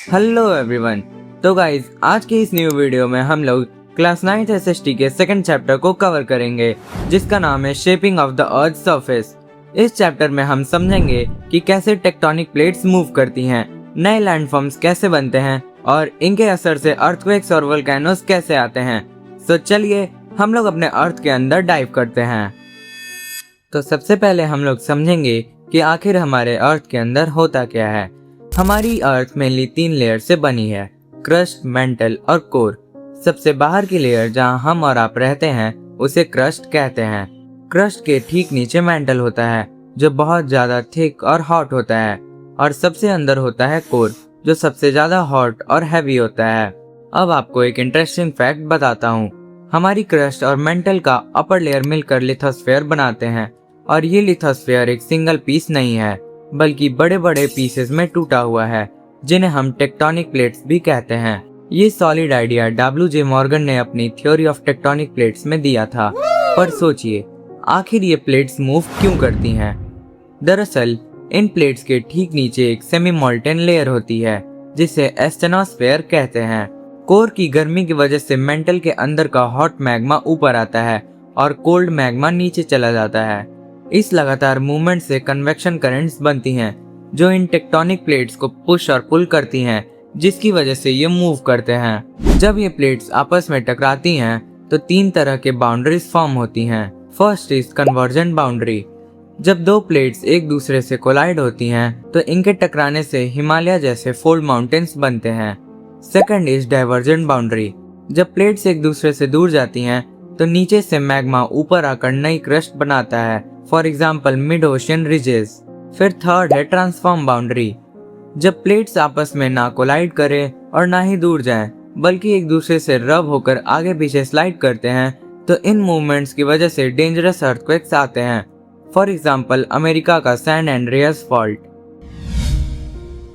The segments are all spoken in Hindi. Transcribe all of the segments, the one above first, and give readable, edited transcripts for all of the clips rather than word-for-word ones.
Hello everyone. तो गाइज आज की इस न्यू वीडियो में हम लोग क्लास 9th एसएसटी के सेकंड चैप्टर को कवर करेंगे जिसका नाम है shaping of the earth surface. इस चैप्टर में हम समझेंगे कि कैसे टेक्टोनिक प्लेट्स मूव करती हैं, नए लैंडफॉर्म्स कैसे बनते हैं और इनके असर से अर्थक्वेक्स और वोल्केनोस कैसे आते हैं। तो चलिए हम लोग अपने अर्थ के अंदर डाइव करते हैं। तो सबसे पहले हम लोग समझेंगे कि आखिर हमारे अर्थ के अंदर होता क्या है। हमारी अर्थ मेनली 3 लेयर से बनी है, क्रस्ट, मेंटल और कोर। सबसे बाहर की लेयर जहां हम और आप रहते हैं उसे क्रस्ट कहते हैं। क्रस्ट के ठीक नीचे मेंटल होता है जो बहुत ज्यादा थिक और हॉट होता है, और सबसे अंदर होता है कोर जो सबसे ज्यादा हॉट और हैवी होता है। अब आपको एक इंटरेस्टिंग फैक्ट बताता हूँ। हमारी क्रस्ट और मेंटल का अपर लेयर मिलकर लिथोस्फीयर बनाते हैं, और ये लिथोस्फीयर एक सिंगल पीस नहीं है बल्कि बड़े बड़े पीसेस में टूटा हुआ है जिन्हें हम टेक्टोनिक प्लेट्स भी कहते हैं। ये सॉलिड आइडिया डब्ल्यू.जे. मॉर्गन ने अपनी थ्योरी ऑफ टेक्टोनिक प्लेट्स में दिया था। पर सोचिए आखिर ये प्लेट्स मूव क्यों करती हैं? दरअसल इन प्लेट्स के ठीक नीचे एक सेमी मोल्टेन लेयर होती है जिसे एस्टेनोस्फीयर कहते हैं। कोर की गर्मी की वजह से मेंटल के अंदर का हॉट मैग्मा ऊपर आता है और कोल्ड मैग्मा नीचे चला जाता है। इस लगातार मूवमेंट से कन्वेक्शन करंट्स बनती हैं जो इन टेक्टोनिक प्लेट्स को पुश और पुल करती हैं, जिसकी वजह से ये मूव करते हैं। जब ये प्लेट्स आपस में टकराती हैं तो 3 तरह के बाउंड्रीज फॉर्म होती हैं। First is convergent boundary. जब 2 प्लेट्स एक दूसरे से कोलाइड होती हैं तो इनके टकराने से हिमालय जैसे फोल्ड माउंटेन्स बनते हैं। Second is divergent boundary. जब प्लेट्स एक दूसरे से दूर जाती हैं तो नीचे से मैग्मा ऊपर आकर नई क्रस्ट बनाता है, for example mid ocean ridges. फिर थर्ड है ट्रांसफॉर्म बाउंड्री। जब प्लेट्स आपस में ना कोलाइड करें और ना ही दूर जाएं, बल्कि एक दूसरे से रब होकर आगे पीछे स्लाइड करते हैं, तो इन मूवमेंट्स की वजह से डेंजरस अर्थक्वेक्स आते हैं, फॉर एग्जाम्पल अमेरिका का सैन एंड्रियास फॉल्ट।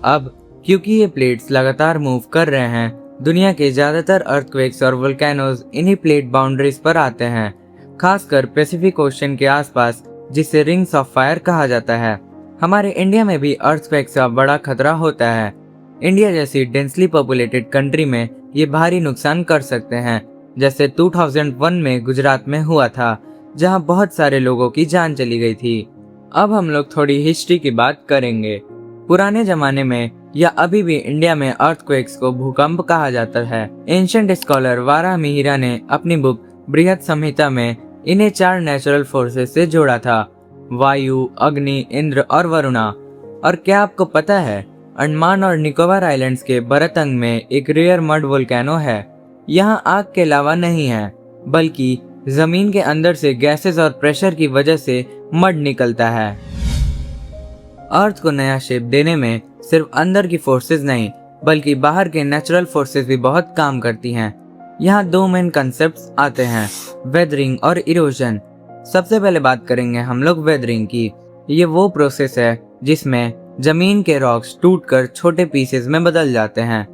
अब क्योंकि ये प्लेट्स लगातार मूव कर रहे हैं, दुनिया के ज्यादातर अर्थक्वेक्स और वोल्केनोज इन्हीं प्लेट बाउंड्रीज पर आते हैं, खासकर पैसिफिक ओशन के आसपास जिसे रिंग्स ऑफ फायर कहा जाता है। हमारे इंडिया में भी अर्थक्वेक्स का बड़ा खतरा होता है। इंडिया जैसी डेंसली पॉपुलेटेड कंट्री में ये भारी नुकसान कर सकते हैं, जैसे 2001 में गुजरात में हुआ था जहां बहुत सारे लोगों की जान चली गई थी। अब हम लोग थोड़ी हिस्ट्री की बात करेंगे। पुराने जमाने में या अभी भी इंडिया में अर्थक्वेक्स को भूकंप कहा जाता है। एंशिएंट स्कॉलर वारा मिहिरा ने अपनी बुक बृहद संहिता में इन्हें 4 नेचुरल फोर्सेस से जोड़ा था, वायु, अग्नि, इंद्र और वरुणा। और क्या आपको पता है अंडमान और निकोबार आइलैंड्स के बरतंग में एक रेयर मड वोल्केनो है। यहाँ आग के लावा नहीं है बल्कि जमीन के अंदर से गैसेस और प्रेशर की वजह से मड निकलता है। अर्थ को नया शेप देने में सिर्फ अंदर की फोर्सेस नहीं बल्कि बाहर के नेचुरल फोर्सेस भी बहुत काम करती हैं। यहाँ 2 मेन कंसेप्ट्स आते हैं, वेदरिंग और इरोजन। सबसे पहले बात करेंगे हम लोग वेदरिंग की। ये वो प्रोसेस है जिसमें जमीन के रॉक्स टूटकर छोटे पीसेस में बदल जाते हैं।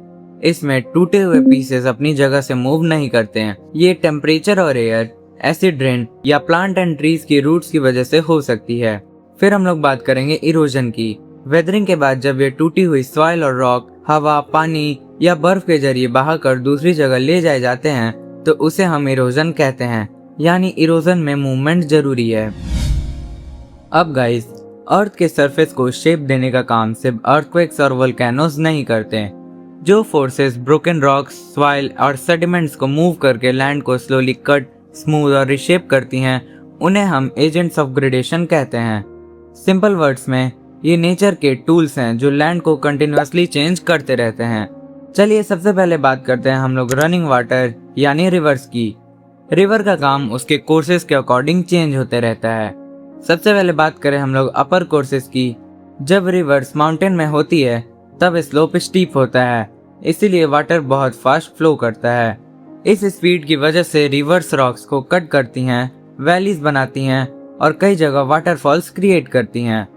इसमें टूटे हुए पीसेस अपनी जगह से मूव नहीं करते हैं। ये टेम्परेचर और एयर, एसिड रेन या प्लांट एंड ट्रीज की रूट्स की वजह से हो सकती है। फिर हम लोग बात करेंगे इरोजन की। वेदरिंग के बाद जब ये टूटी हुई सॉइल और रॉक हवा, पानी या बर्फ के जरिए बहाकर दूसरी जगह ले जाए जाते हैं तो उसे हम इरोजन कहते हैं, यानी इरोजन में मूवमेंट जरूरी है। अब गाइस, अर्थ के सरफेस को शेप देने का काम सिर्फ अर्थक्वेक्स और वोल्केनोज नहीं करते। जो फोर्सेस ब्रोकन रॉक्स, सॉइल और सेडिमेंट्स को मूव करके लैंड को स्लोली कट, स्मूथ और रिशेप करती हैं, उन्हें हम एजेंट्स ऑफ ग्रेडेशन कहते हैं। सिंपल वर्ड्स में ये नेचर के टूल्स हैं जो लैंड को कंटिन्यूअसली चेंज करते रहते हैं। चलिए सबसे पहले बात करते हैं हम लोग रनिंग वाटर यानी रिवर्स की। रिवर का काम उसके कोर्सेज के अकॉर्डिंग चेंज होते रहता है। सबसे पहले बात करें हम लोग अपर कोर्सेज की। जब रिवर्स माउंटेन में होती है तब स्लोप स्टीप होता है, इसीलिए वाटर बहुत फास्ट फ्लो करता है। इस स्पीड की वजह से रिवर्स रॉक्स को कट करती हैं, वैलीज बनाती हैं और कई जगह वाटरफॉल्स क्रिएट करती हैं।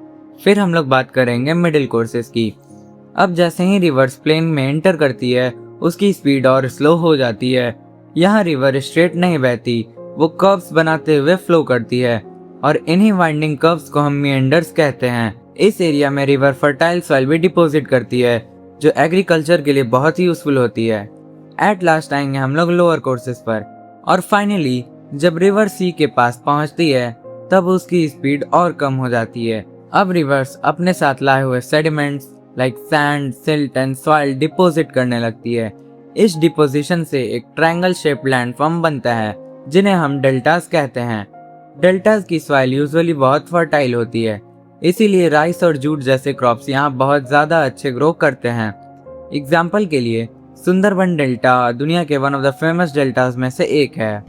फिर हम लोग बात करेंगे मिडिल कोर्सेज की। अब जैसे ही रिवर्स प्लेन में एंटर करती है उसकी स्पीड और स्लो हो जाती है। यहाँ रिवर स्ट्रेट नहीं बहती, वो कर्व्स बनाते हुए फ्लो करती है और इन्हीं वाइंडिंग कर्व्स को हम मिएंडर्स कहते हैं। इस एरिया में रिवर फर्टाइल सॉइल भी डिपॉजिट करती है जो एग्रीकल्चर के लिए बहुत ही यूजफुल होती है। एट लास्ट आएंगे हम लोग लोअर कोर्सेज पर, और फाइनली जब रिवर सी के पास पहुंचती है तब उसकी स्पीड और कम हो जाती है। अब रिवर्स अपने साथ लाए हुए sediments like sand, silt and soil deposit करने लगती है। इस डिपोजिशन से एक ट्रायंगल शेप लैंडफॉर्म बनता है जिन्हें हम डेल्टास कहते हैं। डेल्टास की सॉइल यूजुअली बहुत फर्टाइल होती है, इसीलिए राइस और जूट जैसे क्रॉप्स यहाँ बहुत ज़्यादा अच्छे ग्रो करते हैं। एग्जाम्पल के लिए सुंदरबन डेल्टा दुनिया के one of the famous deltas में से एक है।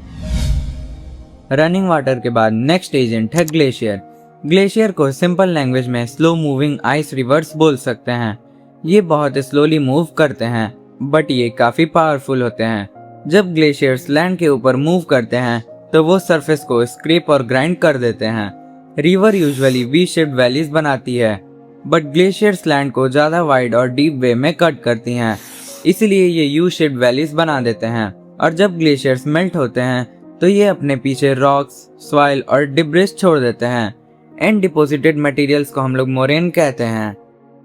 रनिंग वाटर के बाद नेक्स्ट एजेंट है ग्लेशियर। ग्लेशियर को सिंपल लैंग्वेज में स्लो मूविंग आइस रिवर्स बोल सकते हैं। ये बहुत स्लोली मूव करते हैं बट ये काफ़ी पावरफुल होते हैं। जब ग्लेशियर्स लैंड के ऊपर मूव करते हैं तो वो सरफेस को स्क्रैप और ग्राइंड कर देते हैं। River usually V shaped valleys बनाती है बट ग्लेशियर्स लैंड को ज़्यादा वाइड और डीप वे में कट करती हैं, इसलिए ये यू शेप्ड वैलीज बना देते हैं। और जब ग्लेशियर्स मेल्ट होते हैं तो ये अपने पीछे रॉक्स, सॉइल और डिब्रिस छोड़ देते हैं। एंड डिपोजिटेड मटेरियल्स को हम लोग मोरेन कहते हैं।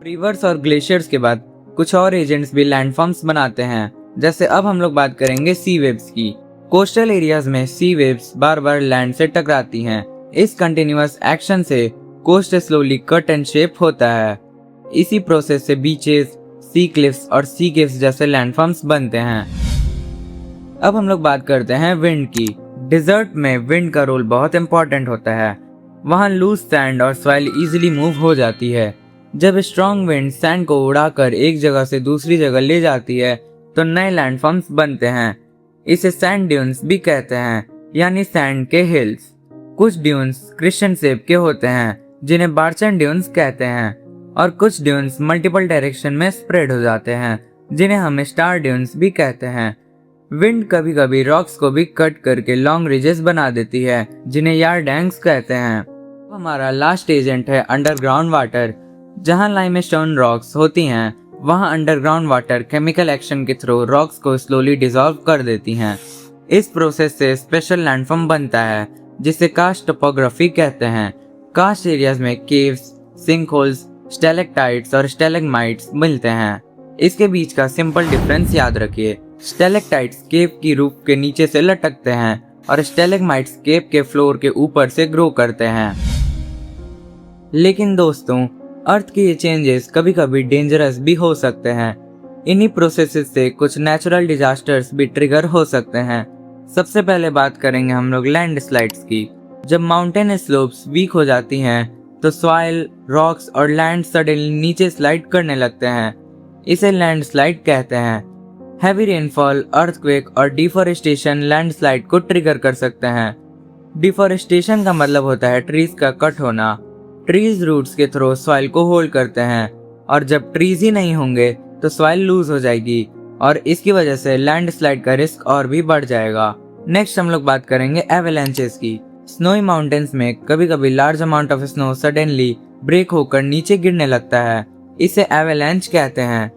रिवर्स और ग्लेशियर्स के बाद कुछ और एजेंट्स भी लैंडफॉर्म्स बनाते हैं, जैसे अब हम लोग बात करेंगे सी वेव्स की। कोस्टल एरियाज में सी वेव्स बार बार लैंड से टकराती हैं। इस कंटिन्यूअस एक्शन से coast slowly cut and shape होता है। इसी प्रोसेस से बीचेस, सी क्लिफ्स और सी केव्स जैसे लैंडफॉर्म्स बनते हैं। अब हम लोग बात करते हैं विंड की। डिजर्ट में विंड का रोल बहुत इंपॉर्टेंट होता है। वहाँ लूज सैंड और सॉइल इजीली मूव हो जाती है। जब स्ट्रॉन्ग विंड सैंड को उड़ाकर एक जगह से दूसरी जगह ले जाती है तो नए लैंडफॉर्म्स बनते हैं। इसे सैंड ड्यून्स भी कहते हैं, यानी सैंड के हिल्स। कुछ ड्यून्स क्रिश्चियन शेप के होते हैं जिन्हें बार्चन ड्यून्स कहते हैं, और कुछ ड्यून्स मल्टीपल डायरेक्शन में स्प्रेड हो जाते हैं जिन्हें हम स्टार ड्यून्स भी कहते हैं। विंड कभी कभी रॉक्स को भी कट करके लॉन्ग रिजेस बना देती है जिन्हें यारडैंग्स कहते हैं। हमारा लास्ट एजेंट है अंडरग्राउंड वाटर। जहाँ लाइमस्टोन रॉक्स होती हैं वहाँ अंडरग्राउंड वाटर केमिकल एक्शन के थ्रू रॉक्स को स्लोली डिसॉल्व कर देती हैं। इस प्रोसेस से स्पेशल लैंडफॉर्म बनता है जिसे कास्ट टोपोग्राफी कहते हैं। कास्ट एरियाज में केव्स, सिंक होल्स, स्टेलेक्टाइट्स और स्टेलेग्माइट्स मिलते हैं। इसके बीच का सिंपल डिफरेंस याद रखिए। स्टेलेक्टाइट्स केव की रूफ के नीचे से लटकते हैं और स्टेलेग्माइट्स केव के फ्लोर के ऊपर से ग्रो करते हैं। लेकिन दोस्तों, अर्थ के ये चेंजेस कभी कभी डेंजरस भी हो सकते हैं। इन्हीं प्रोसेसेस से कुछ नेचुरल डिजास्टर्स भी ट्रिगर हो सकते हैं। सबसे पहले बात करेंगे हम लोग लैंडस्लाइड्स की। जब माउंटेन स्लोप्स वीक हो जाती हैं तो सॉइल, रॉक्स और लैंड सडनली नीचे स्लाइड करने लगते हैं। इसे लैंडस्लाइड कहते हैं। हैवी रेनफॉल, अर्थक्वेक और डिफॉरेस्टेशन लैंडस्लाइड को ट्रिगर कर सकते हैं। डिफॉरेस्टेशन का मतलब होता है ट्रीज का कट होना। ट्रीज रूट्स के थ्रू सॉइल को होल्ड करते हैं, और जब ट्रीज ही नहीं होंगे तो सॉइल लूज हो जाएगी और इसकी वजह से लैंडस्लाइड का रिस्क और भी बढ़ जाएगा। नेक्स्ट हम लोग बात करेंगे एवेलांचेस की। स्नोई माउंटेन्स में कभी कभी large amount of snow suddenly break होकर नीचे गिरने लगता है। इसे एवेलांच कहते हैं।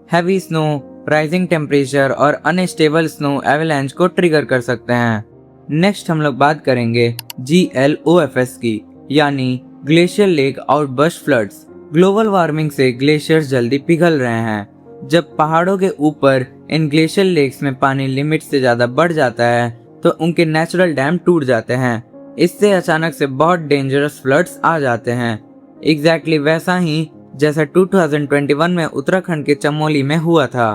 हैवी स्नो, राइजिंग टेम्परेचर और अनस्टेबल स्नो एवेलांच को ट्रिगर कर सकते हैं। नेक्स्ट हम लोग बात करेंगे GLOFS की, यानी glacier lake outburst floods. Global warming से ग्लेशियर्स जल्दी पिघल रहे हैं। जब पहाड़ों के ऊपर इन ग्लेशियर लेक्स में पानी लिमिट से ज़्यादा बढ़ जाता है तो उनके नेचुरल डैम टूट जाते हैं। इससे अचानक से बहुत डेंजरस फ्लड्स आ जाते हैं। एग्जैक्टली वैसा ही जैसा 2021 में उत्तराखंड के चमोली में हुआ था।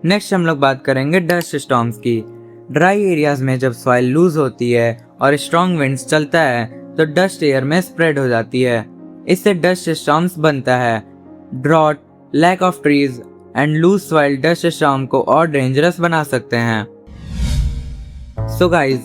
नेक्स्ट हम लोग बात करेंगे डस्ट स्टॉर्म्स की। ड्राई एरियाज में जब सॉइल लूज होती है और स्ट्रॉन्ग विंड्स चलता है तो डस्ट एयर में स्प्रेड हो जाती है। इससे डस्ट स्टॉर्म्स बनता है। Drought, lack of trees and loose soil dust storm को और डेंजरस बना सकते हैं। सो गाइज,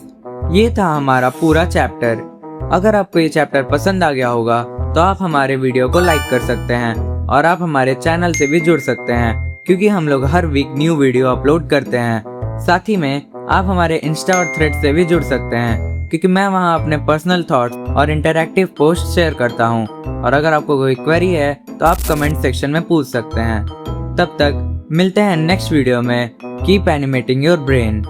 ये था हमारा पूरा चैप्टर। अगर आपको ये चैप्टर पसंद आ गया होगा तो आप हमारे वीडियो को लाइक कर सकते हैं और आप हमारे चैनल से भी जुड़ सकते हैं, क्योंकि हम लोग हर वीक न्यू वीडियो अपलोड करते हैं। साथ ही में आप हमारे इंस्टा और थ्रेड से भी जुड़ सकते हैं, क्योंकि मैं वहाँ अपने पर्सनल थॉट्स और इंटरैक्टिव पोस्ट शेयर करता हूँ। और अगर आपको कोई क्वेरी है तो आप कमेंट सेक्शन में पूछ सकते हैं। तब तक मिलते हैं नेक्स्ट वीडियो में। Keep animating your brain.